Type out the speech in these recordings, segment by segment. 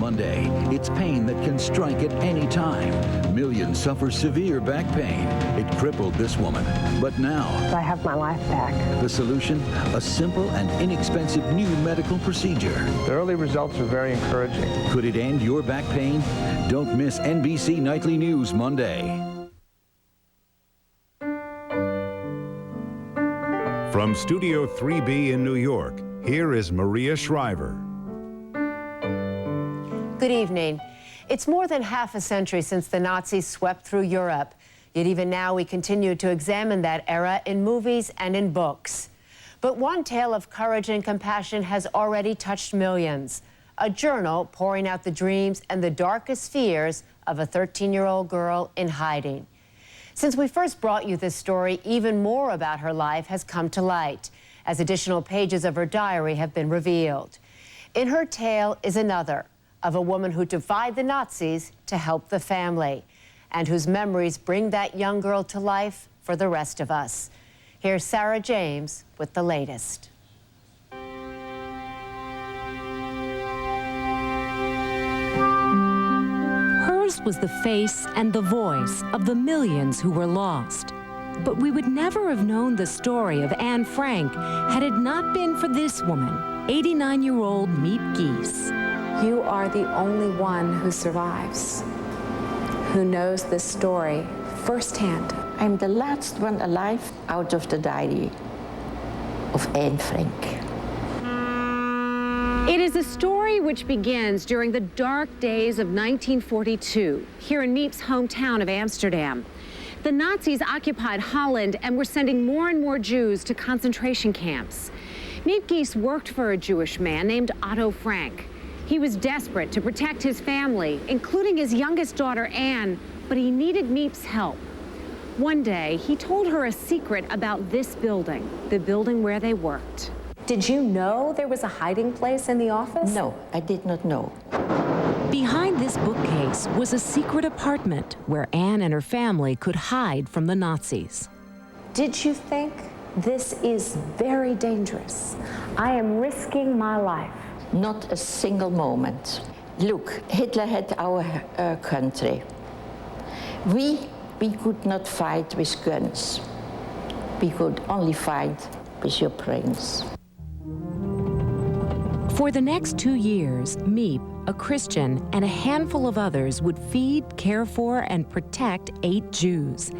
Monday. It's pain that can strike at any time. Millions suffer severe back pain. It crippled this woman. But now, I have my life back. the solution? A simple and inexpensive new medical procedure. The early results are very encouraging. Could it end your back pain? Don't miss NBC Nightly News Monday. From Studio 3B in New York, here is Maria Shriver. Good evening. It's more than half a century since the Nazis swept through Europe. Yet even now we continue to examine that era in movies and in books. But one tale of courage and compassion has already touched millions. A journal pouring out the dreams and the darkest fears of a 13-year-old girl in hiding. Since we first brought you this story, even more about her life has come to light, as additional pages of her diary have been revealed. In her tale is another, of a woman who defied the Nazis to help the family, and whose memories bring that young girl to life for the rest of us. Here's Sarah James with the latest. Hers was the face and the voice of the millions who were lost. But we would never have known the story of Anne Frank had it not been for this woman, 89-year-old Miep Gies. You are the only one who survives, who knows this story firsthand. I'm the last one alive out of the diary of Anne Frank. It is a story which begins during the dark days of 1942, here in Miep's hometown of Amsterdam. The Nazis occupied Holland and were sending more and more Jews to concentration camps. Miep Gies worked for a Jewish man named Otto Frank. He was desperate to protect his family, including his youngest daughter, Anne, but he needed Miep's help. One day, he told her a secret about this building, the building where they worked. Did you know there was a hiding place in the office? No, I did not know. Behind this bookcase was a secret apartment where Anne and her family could hide from the Nazis. Did you think this is very dangerous? I am risking my life. Not a single moment. Look, Hitler had our country. We could not fight with guns. We could only fight with your brains. For the next 2 years, Miep, a Christian, and a handful of others would feed, care for, and protect 8 Jews.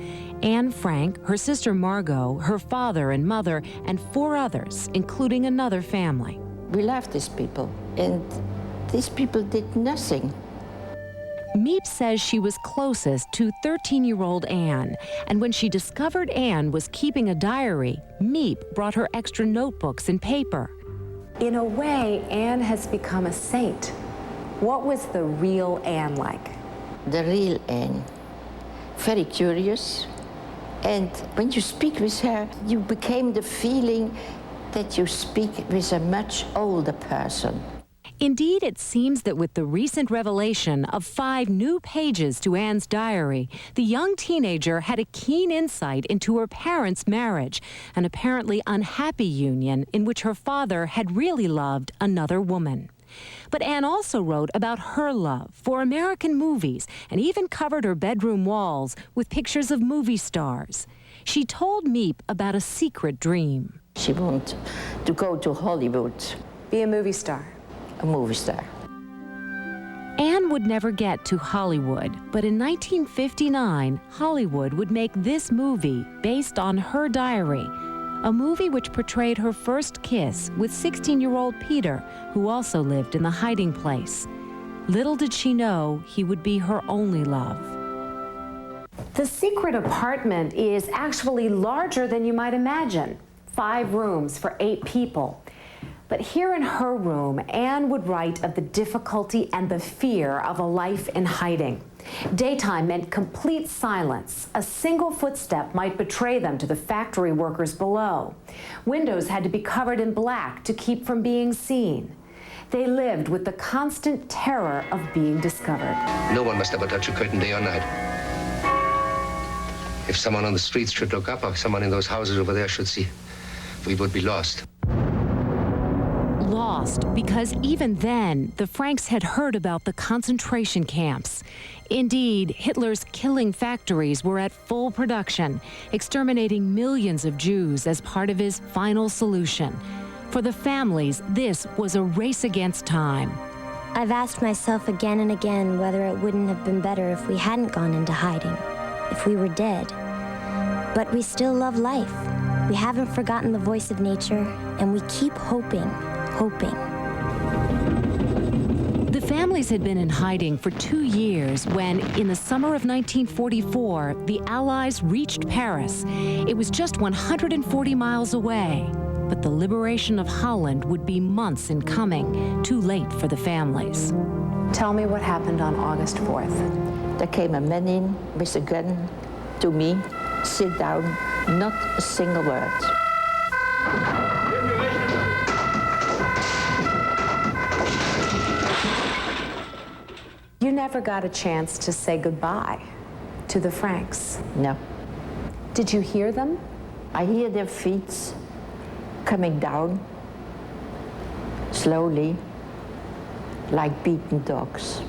Anne Frank, her sister Margot, her father and mother, and 4 others, including another family. We loved these people, and these people did nothing. Miep says she was closest to 13-year-old Anne, and when she discovered Anne was keeping a diary, Miep brought her extra notebooks and paper. In a way, Anne has become a saint. What was the real Anne like? The real Anne. Very curious. And when you speak with her, you became the feeling that you speak with a much older person. Indeed, it seems that with the recent revelation of 5 new pages to Anne's diary, the young teenager had a keen insight into her parents' marriage, an apparently unhappy union in which her father had really loved another woman. But Anne also wrote about her love for American movies and even covered her bedroom walls with pictures of movie stars. She told Miep about a secret dream. She wanted to go to Hollywood. Be a movie star. A movie star. Anne would never get to Hollywood, but in 1959, Hollywood would make this movie based on her diary, a movie which portrayed her first kiss with 16-year-old Peter, who also lived in the hiding place. Little did she know he would be her only love. The secret apartment is actually larger than you might imagine. 5 rooms for 8 people. But here in her room, Anne would write of the difficulty and the fear of a life in hiding. Daytime meant complete silence. A single footstep might betray them to the factory workers below. Windows had to be covered in black to keep from being seen. They lived with the constant terror of being discovered. No one must ever touch a curtain day or night. If someone on the streets should look up, or someone in those houses over there should see, we would be lost. lost because even then, the Franks had heard about the concentration camps. Indeed, Hitler's killing factories were at full production, exterminating millions of Jews as part of his final solution. For the families, this was a race against time. I've asked myself again and again whether it wouldn't have been better if we hadn't gone into hiding, if we were dead. But we still love life. We haven't forgotten the voice of nature, and we keep hoping. The families had been in hiding for 2 years when, in the summer of 1944, the Allies reached Paris. It was just 140 miles away, but the liberation of Holland would be months in coming, too late for the families. Tell me what happened on August 4th. There came a man in with a gun to me, sit down, not a single word. You never got a chance to say goodbye to the Franks. No. Did you hear them? I hear their feet coming down slowly, like beaten dogs.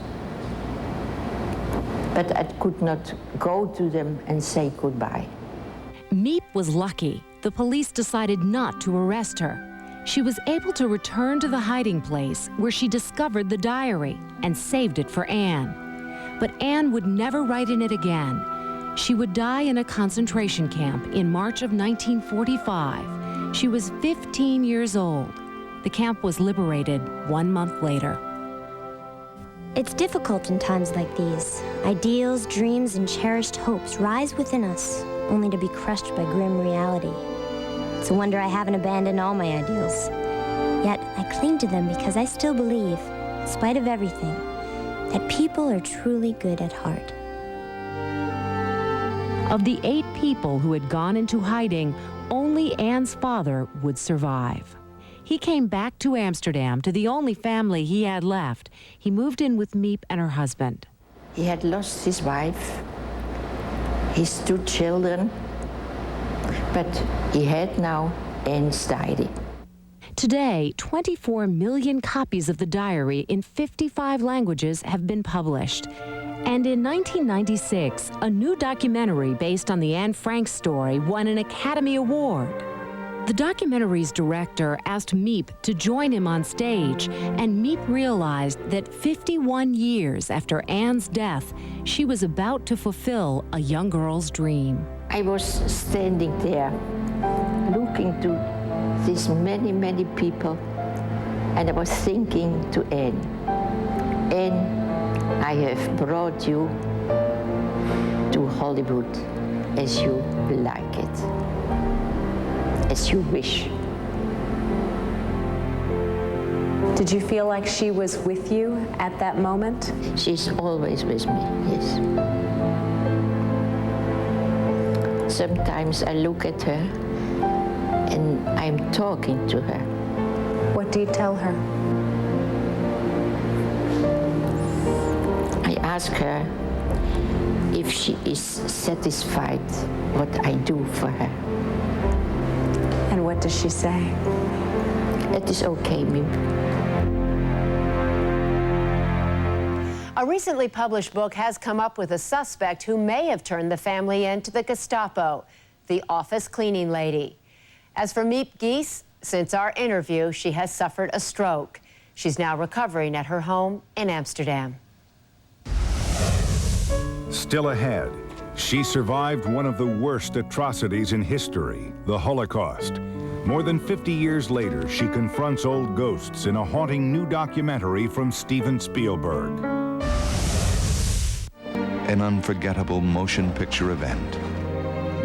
But I could not go to them and say goodbye. Miep was lucky. The police decided not to arrest her. She was able to return to the hiding place where she discovered the diary and saved it for Anne. But Anne would never write in it again. She would die in a concentration camp in March of 1945. She was 15 years old. The camp was liberated 1 month later. It's difficult in times like these. Ideals, dreams, and cherished hopes rise within us, only to be crushed by grim reality. It's a wonder I haven't abandoned all my ideals. Yet I cling to them because I still believe, in spite of everything, that people are truly good at heart. Of the 8 people who had gone into hiding, only Anne's father would survive. He came back to Amsterdam to the only family he had left. He moved in with Miep and her husband. He had lost his wife, his 2 children, but he had now Anne's diary. Today, 24 million copies of the diary in 55 languages have been published. And in 1996, a new documentary based on the Anne Frank story won an Academy Award. The documentary's director asked Miep to join him on stage, and Miep realized that 51 years after Anne's death, she was about to fulfill a young girl's dream. I was standing there, looking to these many, many people, and I was thinking to Anne, Anne, I have brought you to Hollywood as you like it, as you wish. Did you feel like she was with you at that moment? She's always with me, yes. Sometimes I look at her and I'm talking to her. What do you tell her? I ask her if she is satisfied what I do for her. And what does she say? It is okay, Miep. A recently published book has come up with a suspect who may have turned the family into the Gestapo, the office cleaning lady. As for Miep Gies, since our interview, she has suffered a stroke. She's now recovering at her home in Amsterdam. Still ahead, she survived one of the worst atrocities in history, the Holocaust. More than 50 years later, she confronts old ghosts in a haunting new documentary from Steven Spielberg. An unforgettable motion picture event.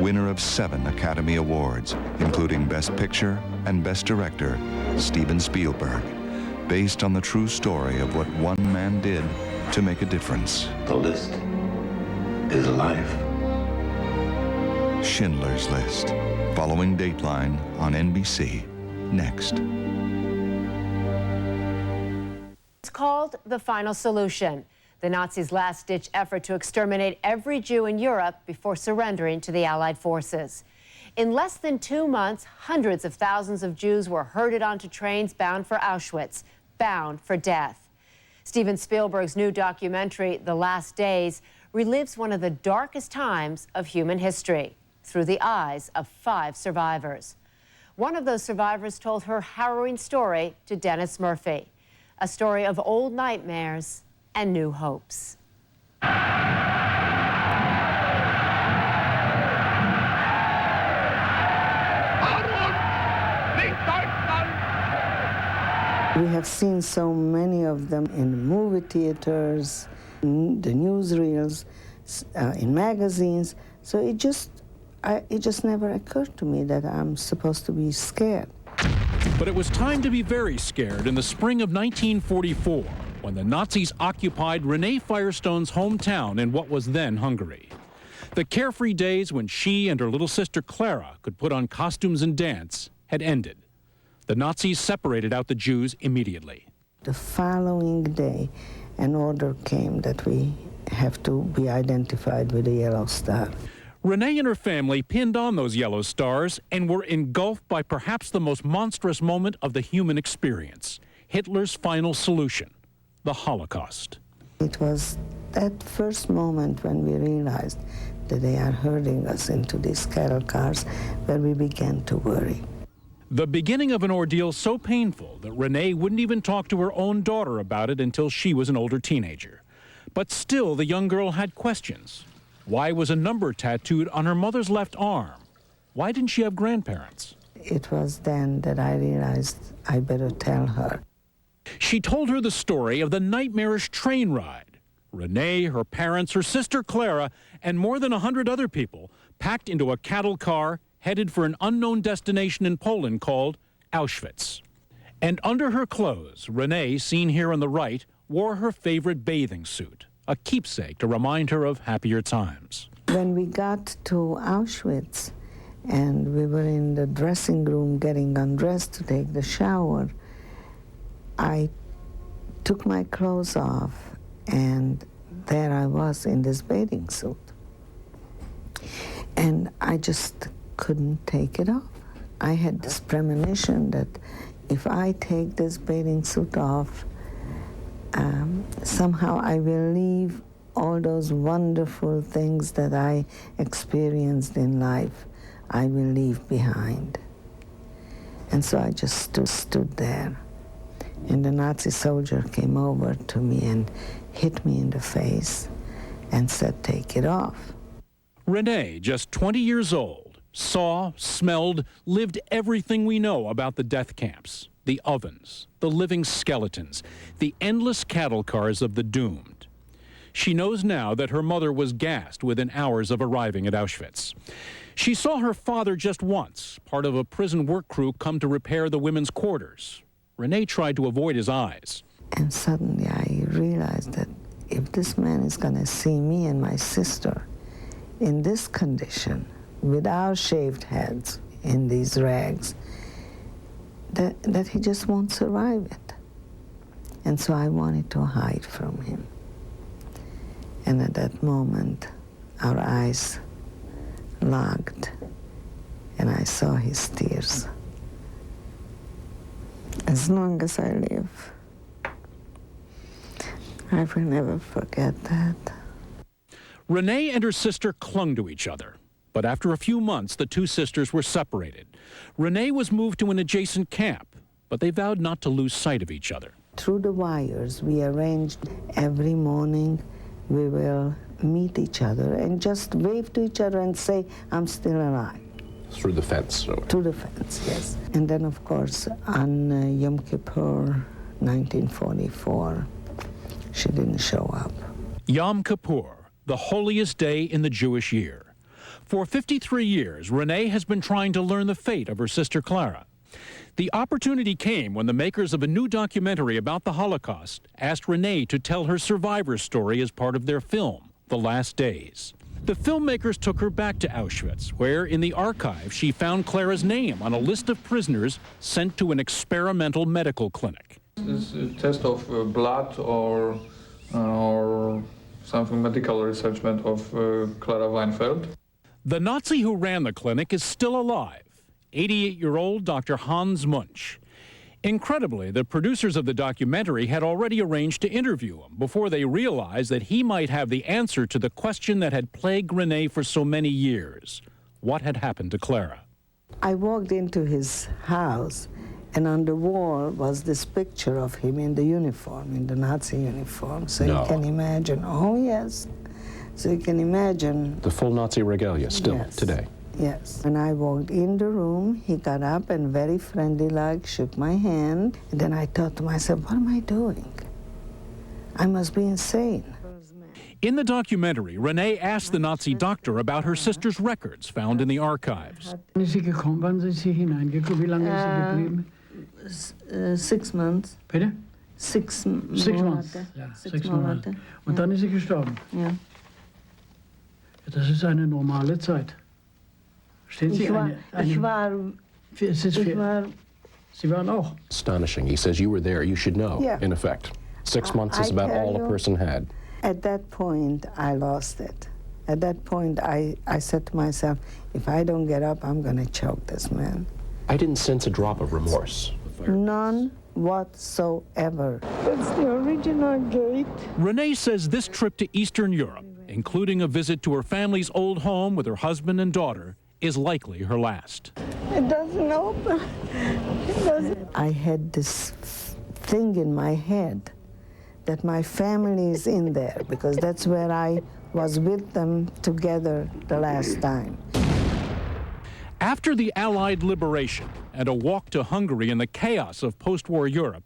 Winner of 7 Academy Awards, including Best Picture and Best Director, Steven Spielberg, based on the true story of what one man did to make a difference. The list is life. Schindler's List, following Dateline on NBC, next. It's called The Final Solution, the Nazis' last-ditch effort to exterminate every Jew in Europe before surrendering to the Allied forces. In less than 2 months, hundreds of thousands of Jews were herded onto trains bound for Auschwitz, bound for death. Steven Spielberg's new documentary, The Last Days, relives one of the darkest times of human history through the eyes of 5 survivors. One of those survivors told her harrowing story to Dennis Murphy, a story of old nightmares and new hopes. We have seen so many of them in movie theaters, in the newsreels, in magazines. So it just never occurred to me that I'm supposed to be scared. But it was time to be very scared in the spring of 1944, when the Nazis occupied Renee Firestone's hometown in what was then Hungary. The carefree days when she and her little sister Clara could put on costumes and dance had ended. The Nazis separated out the Jews immediately. The following day, an order came that we have to be identified with a yellow star. Renee and her family pinned on those yellow stars and were engulfed by perhaps the most monstrous moment of the human experience, Hitler's final solution, the Holocaust. It was that first moment when we realized that they are herding us into these cattle cars where we began to worry. The beginning of an ordeal so painful that Renee wouldn't even talk to her own daughter about it until she was an older teenager. But still, the young girl had questions. Why was a number tattooed on her mother's left arm? Why didn't she have grandparents? It was then that I realized I better tell her. She told her the story of the nightmarish train ride. Renee, her parents, her sister Clara, and more than 100 other people packed into a cattle car headed for an unknown destination in Poland called Auschwitz. And under her clothes, Renee, seen here on the right, wore her favorite bathing suit, a keepsake to remind her of happier times. When we got to Auschwitz and we were in the dressing room getting undressed to take the shower, I took my clothes off and there I was in this bathing suit. And I just couldn't take it off. I had this premonition that if I take this bathing suit off, somehow I will leave all those wonderful things that I experienced in life, I will leave behind. And so I just stood there. And the Nazi soldier came over to me and hit me in the face and said, "Take it off." Renee, just 20 years old, saw, smelled, lived everything we know about the death camps, the ovens, the living skeletons, the endless cattle cars of the doomed. She knows now that her mother was gassed within hours of arriving at Auschwitz. She saw her father just once, part of a prison work crew come to repair the women's quarters. Renee tried to avoid his eyes. And suddenly I realized that if this man is going to see me and my sister in this condition, with our shaved heads in these rags, that he just won't survive it. And so I wanted to hide from him. And at that moment, our eyes locked, and I saw his tears. As long as I live, I will never forget that. Renee and her sister clung to each other. But after a few months, the two sisters were separated. Renee was moved to an adjacent camp, but they vowed not to lose sight of each other. Through the wires, we arranged every morning we will meet each other and just wave to each other and say, "I'm still alive." Through the fence? Or? Through the fence, yes. And then, of course, on Yom Kippur, 1944, she didn't show up. Yom Kippur, the holiest day in the Jewish year. For 53 years, Renee has been trying to learn the fate of her sister Clara. The opportunity came when the makers of a new documentary about the Holocaust asked Renee to tell her survivor story as part of their film, The Last Days. The filmmakers took her back to Auschwitz, where in the archive she found Clara's name on a list of prisoners sent to an experimental medical clinic. It's a test of blood or something medical research of Clara Weinfeld. The Nazi who ran the clinic is still alive, 88-year-old Dr. Hans Munch. Incredibly, the producers of the documentary had already arranged to interview him before they realized that he might have the answer to the question that had plagued Renee for so many years. What had happened to Clara? I walked into his house, and on the wall was this picture of him in the uniform, in the Nazi uniform. So you can imagine, oh yes, so you can imagine. The full Nazi regalia still today. Yes. When I walked in the room, he got up and very friendly-like shook my hand. And then I thought to myself, what am I doing? I must be insane. In the documentary, Renee asked the Nazi doctor about her sister's records found in the archives. 6 months. Bitte? 6 months. Ja, 6 Monate. Und dann ist sie gestorben. Ja. Das ist eine normale Zeit. Stehen Sie Sie waren auch. Astonishing. He says you were there, you should know, Yeah. in effect. 6 months is about all a person had. At that point, I lost it. At that point, I said to myself, if I don't get up, I'm going to choke this man. I didn't sense a drop of remorse. None whatsoever. That's the original gate. Renee says this trip to Eastern Europe, including a visit to her family's old home with her husband and daughter, is likely her last. It doesn't open. It doesn't. I had this thing in my head that my family is in there because that's where I was with them together the last time. After the Allied liberation and a walk to Hungary in the chaos of post-war Europe,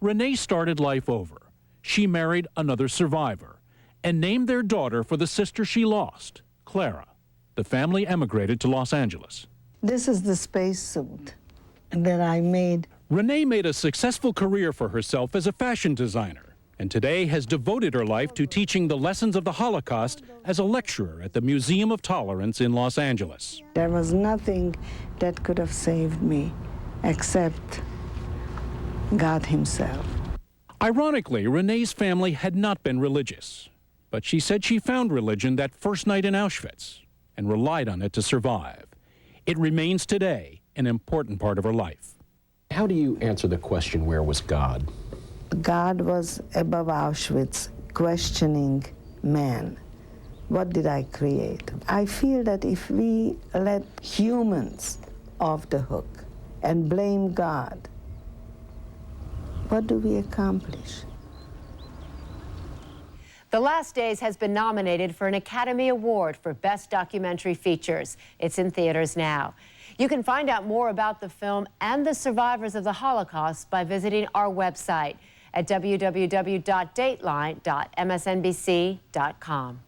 Renee started life over. She married another survivor and named their daughter for the sister she lost, Clara. The family emigrated to Los Angeles. This is the spacesuit that I made. Renee made a successful career for herself as a fashion designer, and today has devoted her life to teaching the lessons of the Holocaust as a lecturer at the Museum of Tolerance in Los Angeles. There was nothing that could have saved me except God himself. Ironically, Renee's family had not been religious, but she said she found religion that first night in Auschwitz and relied on it to survive. It remains today an important part of her life. How do you answer the question, where was God? God was above Auschwitz, questioning man. What did I create? I feel that if we let humans off the hook and blame God, what do we accomplish? The Last Days has been nominated for an Academy Award for Best Documentary Features. It's in theaters now. You can find out more about the film and the survivors of the Holocaust by visiting our website at www.dateline.msnbc.com.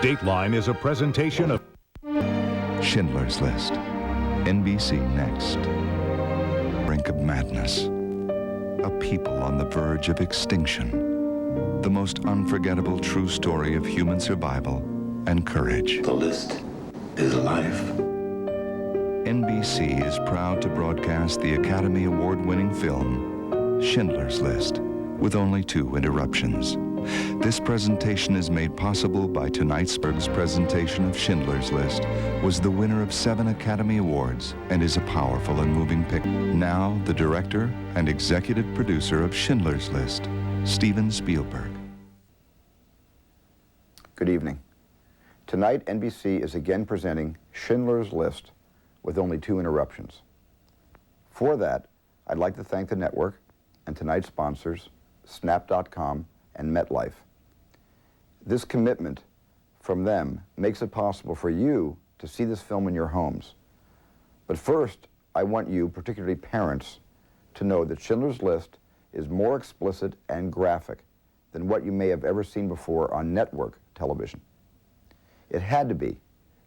Dateline is a presentation of Schindler's List. NBC Next. Brink of madness. A people on the verge of extinction. The most unforgettable true story of human survival and courage. The list is alive. NBC is proud to broadcast the Academy Award-winning film, Schindler's List, with only 2 interruptions. This presentation is made possible by tonight's presentation of Schindler's List, was the winner of 7 Academy Awards and is a powerful and moving picture. Now, the director and executive producer of Schindler's List, Steven Spielberg. Good evening. Tonight, NBC is again presenting Schindler's List with only 2 interruptions. For that, I'd like to thank the network and tonight's sponsors, Snap.com and MetLife. This commitment from them makes it possible for you to see this film in your homes. But first, I want you, particularly parents, to know that Schindler's List is more explicit and graphic than what you may have ever seen before on network television. It had to be,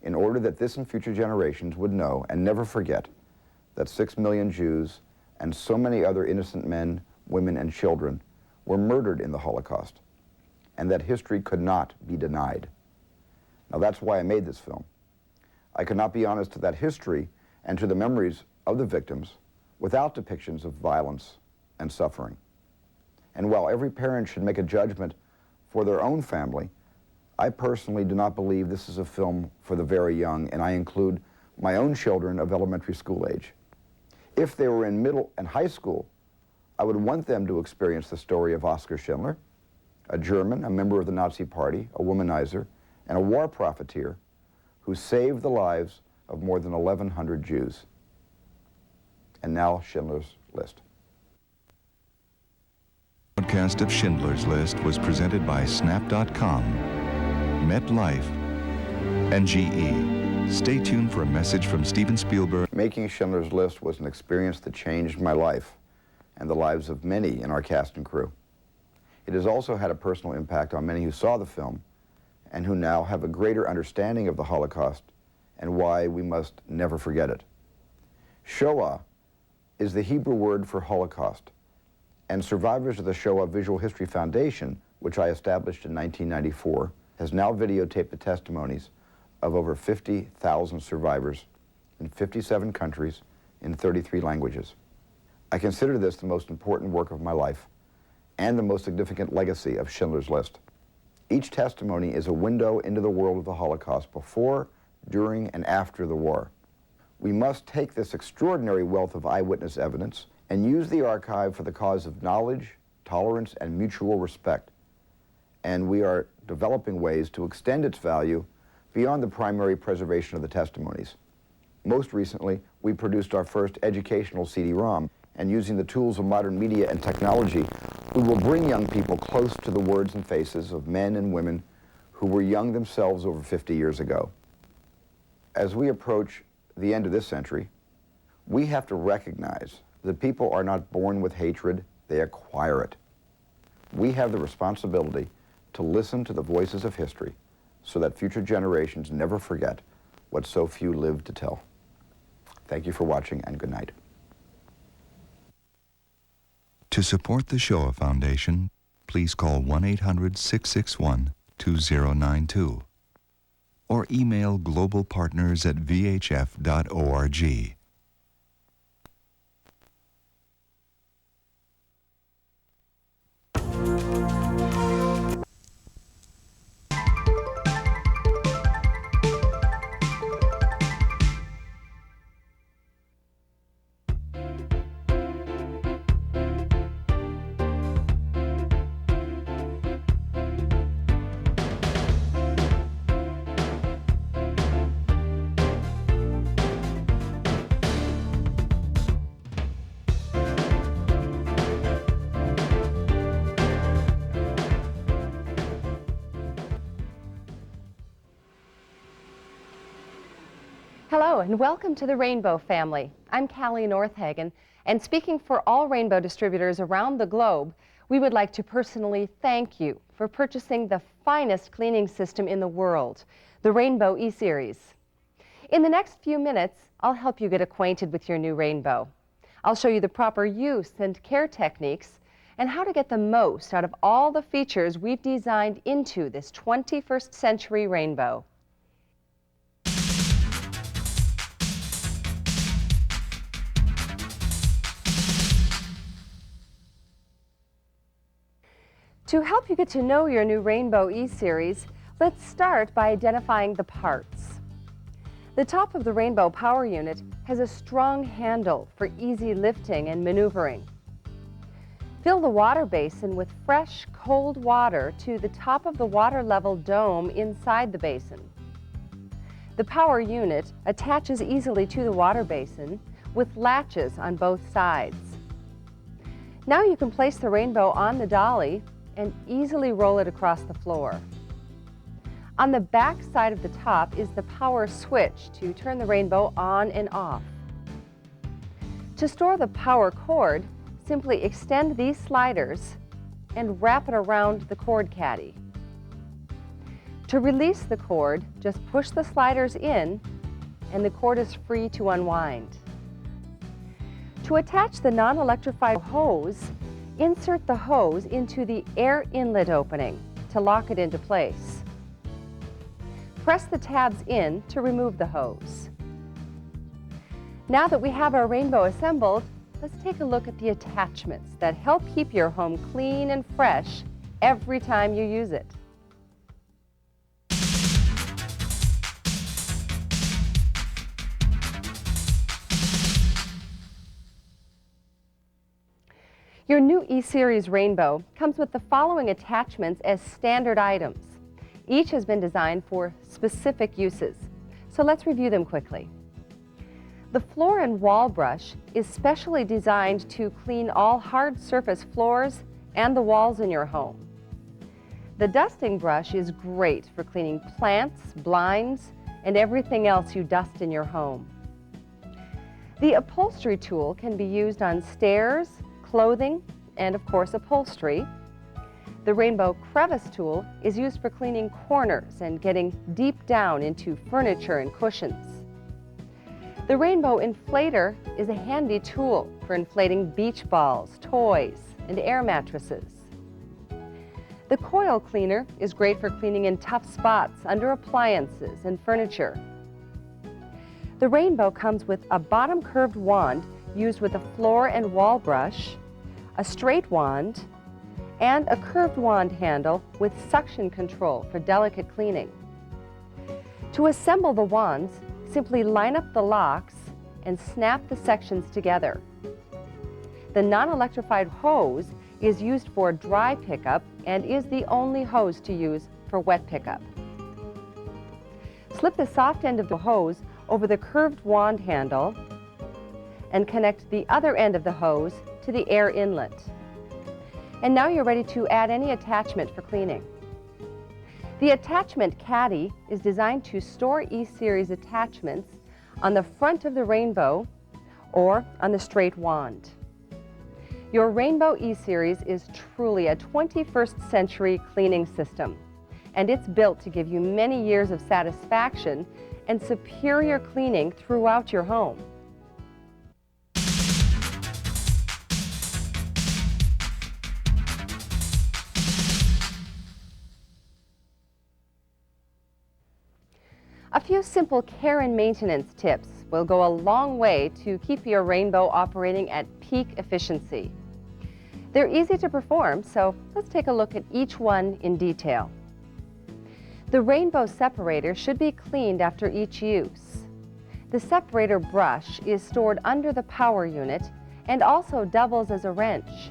in order that this and future generations would know and never forget that 6 million Jews and so many other innocent men, women, and children were murdered in the Holocaust, and that history could not be denied. Now that's why I made this film. I could not be honest to that history and to the memories of the victims without depictions of violence and suffering. And while every parent should make a judgment for their own family, I personally do not believe this is a film for the very young, and I include my own children of elementary school age. If they were in middle and high school, I would want them to experience the story of Oskar Schindler, a German, a member of the Nazi Party, a womanizer, and a war profiteer who saved the lives of more than 1,100 Jews. And now, Schindler's List. The broadcast of Schindler's List was presented by Snap.com, MetLife, and GE. Stay tuned for a message from Steven Spielberg. Making Schindler's List was an experience that changed my life and the lives of many in our cast and crew. It has also had a personal impact on many who saw the film and who now have a greater understanding of the Holocaust and why we must never forget it. Shoah is the Hebrew word for Holocaust, and survivors of the Shoah Visual History Foundation, which I established in 1994, has now videotaped the testimonies of over 50,000 survivors in 57 countries in 33 languages. I consider this the most important work of my life and the most significant legacy of Schindler's List. Each testimony is a window into the world of the Holocaust before, during, and after the war. We must take this extraordinary wealth of eyewitness evidence and use the archive for the cause of knowledge, tolerance, and mutual respect. And we are developing ways to extend its value beyond the primary preservation of the testimonies. Most recently, we produced our first educational CD-ROM, and using the tools of modern media and technology, we will bring young people close to the words and faces of men and women who were young themselves over 50 years ago. As we approach the end of this century, we have to recognize that people are not born with hatred, they acquire it. We have the responsibility to listen to the voices of history so that future generations never forget what so few lived to tell. Thank you for watching, and good night. To support the Shoah Foundation, please call 1-800-661-2092 or email globalpartners@vhf.org. Hello and welcome to the Rainbow family. I'm Callie Northagen, and speaking for all Rainbow distributors around the globe, we would like to personally thank you for purchasing the finest cleaning system in the world, the Rainbow E-Series. In the next few minutes, I'll help you get acquainted with your new Rainbow. I'll show you the proper use and care techniques and how to get the most out of all the features we've designed into this 21st century Rainbow. To help you get to know your new Rainbow E-Series, let's start by identifying the parts. The top of the Rainbow power unit has a strong handle for easy lifting and maneuvering. Fill the water basin with fresh, cold water to the top of the water level dome inside the basin. The power unit attaches easily to the water basin with latches on both sides. Now you can place the Rainbow on the dolly and easily roll it across the floor. On the back side of the top is the power switch to turn the Rainbow on and off. To store the power cord, simply extend these sliders and wrap it around the cord caddy. To release the cord, just push the sliders in and the cord is free to unwind. To attach the non-electrified hose, insert the hose into the air inlet opening to lock it into place. Press the tabs in to remove the hose. Now that we have our rainbow assembled, let's take a look at the attachments that help keep your home clean and fresh every time you use it. Your new E-Series Rainbow comes with the following attachments as standard items. Each has been designed for specific uses, so let's review them quickly. The floor and wall brush is specially designed to clean all hard surface floors and the walls in your home. The dusting brush is great for cleaning plants, blinds, and everything else you dust in your home. The upholstery tool can be used on stairs, clothing, and of course upholstery. The rainbow crevice tool is used for cleaning corners and getting deep down into furniture and cushions. The rainbow inflator is a handy tool for inflating beach balls, toys, and air mattresses. The coil cleaner is great for cleaning in tough spots under appliances and furniture. The rainbow comes with a bottom curved wand used with a floor and wall brush, a straight wand, and a curved wand handle with suction control for delicate cleaning. To assemble the wands, simply line up the locks and snap the sections together. The non-electrified hose is used for dry pickup and is the only hose to use for wet pickup. Slip the soft end of the hose over the curved wand handle and connect the other end of the hose to the air inlet. And now you're ready to add any attachment for cleaning. The attachment caddy is designed to store E-Series attachments on the front of the rainbow or on the straight wand. Your rainbow E-Series is truly a 21st century cleaning system, and it's built to give you many years of satisfaction and superior cleaning throughout your home. A few simple care and maintenance tips will go a long way to keep your rainbow operating at peak efficiency. They're easy to perform, so let's take a look at each one in detail. The rainbow separator should be cleaned after each use. The separator brush is stored under the power unit and also doubles as a wrench.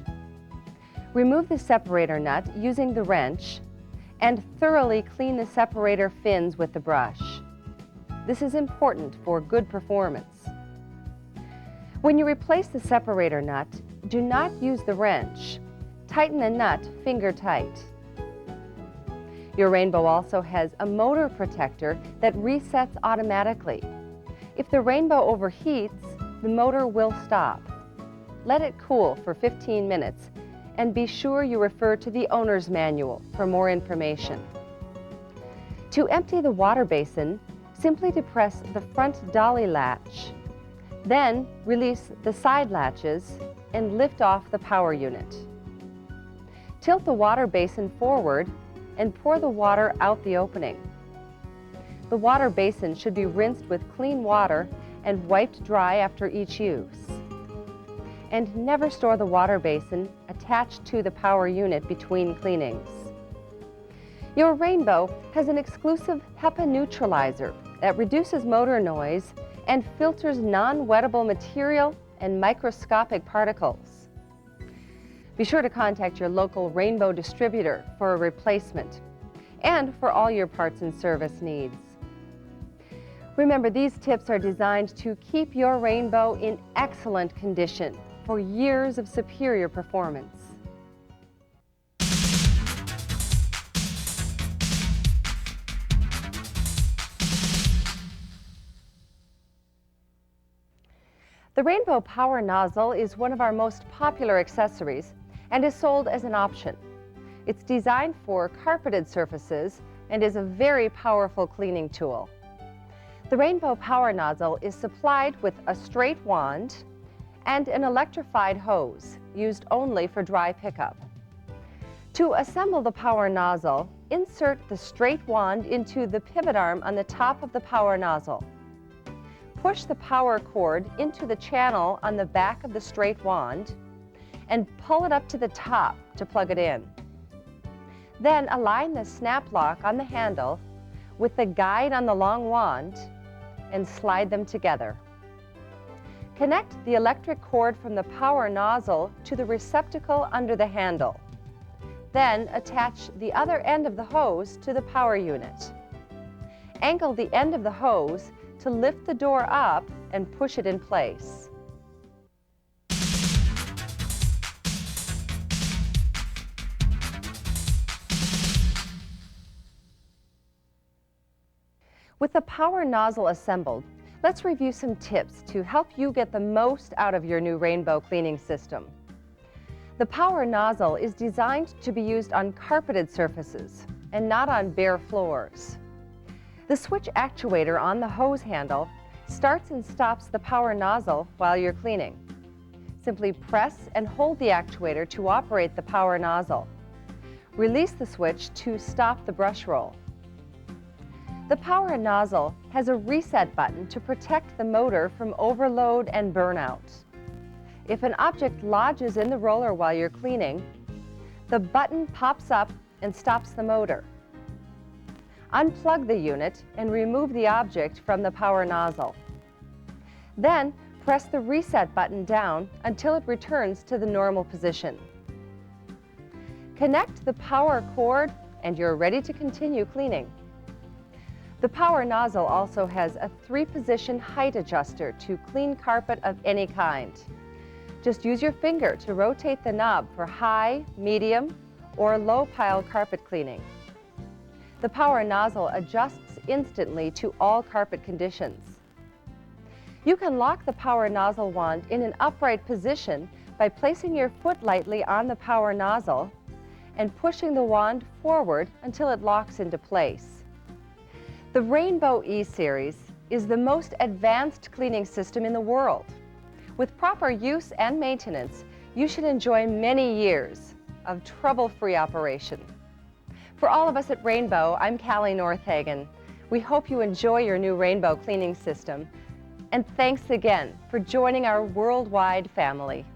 Remove the separator nut using the wrench and thoroughly clean the separator fins with the brush. This is important for good performance. When you replace the separator nut, do not use the wrench. Tighten the nut finger tight. Your rainbow also has a motor protector that resets automatically. If the rainbow overheats, the motor will stop. Let it cool for 15 minutes and be sure you refer to the owner's manual for more information. To empty the water basin, simply depress the front dolly latch. Then release the side latches and lift off the power unit. Tilt the water basin forward and pour the water out the opening. The water basin should be rinsed with clean water and wiped dry after each use. And never store the water basin attached to the power unit between cleanings. Your rainbow has an exclusive HEPA neutralizer that reduces motor noise and filters non-wettable material and microscopic particles. Be sure to contact your local rainbow distributor for a replacement and for all your parts and service needs. Remember, these tips are designed to keep your rainbow in excellent condition for years of superior performance. The rainbow power nozzle is one of our most popular accessories and is sold as an option. It's designed for carpeted surfaces and is a very powerful cleaning tool. The rainbow power nozzle is supplied with a straight wand and an electrified hose used only for dry pickup. To assemble the power nozzle, insert the straight wand into the pivot arm on the top of the power nozzle. push the power cord into the channel on the back of the straight wand and pull it up to the top to plug it in. Then align the snap lock on the handle with the guide on the long wand and slide them together. Connect the electric cord from the power nozzle to the receptacle under the handle. Then attach the other end of the hose to the power unit. Angle the end of the hose to lift the door up and push it in place. With the power nozzle assembled, let's review some tips to help you get the most out of your new Rainbow cleaning system. The power nozzle is designed to be used on carpeted surfaces and not on bare floors. The switch actuator on the hose handle starts and stops the power nozzle while you're cleaning. Simply press and hold the actuator to operate the power nozzle. Release the switch to stop the brush roll. The power nozzle has a reset button to protect the motor from overload and burnout. If an object lodges in the roller while you're cleaning, the button pops up and stops the motor. Unplug the unit and remove the object from the power nozzle. Then press the reset button down until it returns to the normal position. Connect the power cord and you're ready to continue cleaning. The power nozzle also has a 3-position height adjuster to clean carpet of any kind. Just use your finger to rotate the knob for high, medium, or low pile carpet cleaning. The power nozzle adjusts instantly to all carpet conditions. You can lock the power nozzle wand in an upright position by placing your foot lightly on the power nozzle and pushing the wand forward until it locks into place. The Rainbow E-Series is the most advanced cleaning system in the world. With proper use and maintenance, you should enjoy many years of trouble-free operation. For all of us at Rainbow, I'm Callie Northagen. We hope you enjoy your new Rainbow cleaning system. And thanks again for joining our worldwide family.